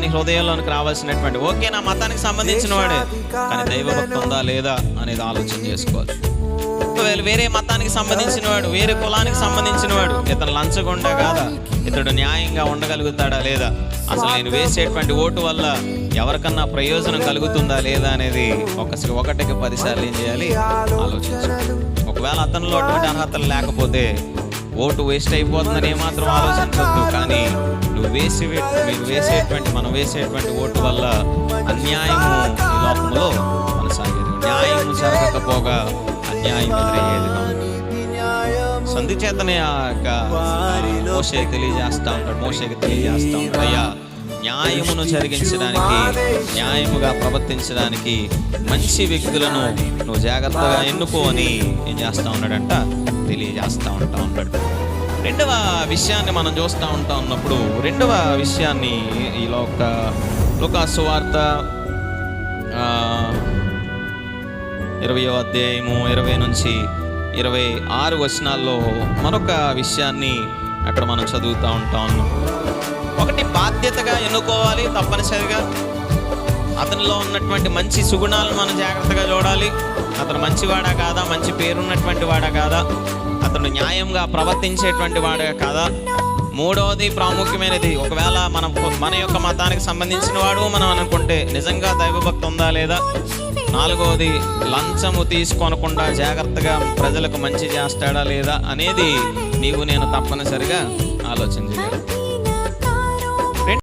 నీ హృదయంలోనికి రావాల్సినటువంటి, ఓకే నా మతానికి సంబంధించిన వాడే కానీ దైవభక్తి ఉందా లేదా అనేది ఆలోచన చేసుకోవాలి. ఒకవేళ వేరే మతానికి సంబంధించిన వాడు, వేరే కులానికి సంబంధించిన వాడు, ఇతను లంచగొండా కాదా, ఇతడు న్యాయంగా ఉండగలుగుతాడా లేదా, అసలు నేను వేసేటువంటి ఓటు వల్ల ఎవరికన్నా ప్రయోజనం కలుగుతుందా లేదా అనేది ఒకటికి 10 సార్లు ఏం చేయాలి, ఆలోచించాలి. ఒకవేళ అతనిలో అటువంటి అర్హతలు లేకపోతే ఓటు వేస్ట్ అయిపోతుందని ఏమాత్రం ఆలోచించవద్దు. కానీ మనం వేసేటువంటి ఓటు వల్ల అన్యాయము ఈ లోకంలో కొనసాగేది, న్యాయము జరగకపోగా అన్యాయం ఎదురయ్యేది. సంధిచేతనే మోషేకి తెలియజేస్తా ఉంటాడు, అయ్యా న్యాయమును జరిగించడానికి, న్యాయముగా ప్రవర్తించడానికి మంచి వ్యక్తులను నువ్వు జాగ్రత్తగా ఎన్నుకో అని ఏం చేస్తూ ఉన్నాడంట, తెలియజేస్తూ ఉంటాడు. రెండవ విషయాన్ని మనం చూస్తూ ఉన్నప్పుడు రెండవ విషయాన్ని ఈ లూకా సువార్త 20వ అధ్యాయము 20 నుంచి 26 వచనాల్లో మరొక విషయాన్ని అక్కడ మనం చదువుతూ ఉన్నాం. ఒకటి, బాధ్యతగా ఎన్నుకోవాలి. తప్పనిసరిగా అతనిలో ఉన్నటువంటి మంచి సుగుణాలను మనం జాగ్రత్తగా చూడాలి. అతను మంచివాడా కాదా, మంచి పేరున్నటువంటి వాడా కాదా, అతను న్యాయంగా ప్రవర్తించేటువంటి వాడా కాదా. మూడవది ప్రాముఖ్యమైనది, ఒకవేళ మన యొక్క మతానికి సంబంధించిన వాడు మనం అనుకుంటే నిజంగా దైవభక్తి ఉందా లేదా. నాలుగవది, లంచము తీసుకోనకుండా జాగ్రత్తగా ప్రజలకు మంచి చేస్తాడా లేదా అనేది నేను తప్పనిసరిగా ఆలోచన చేయాలి.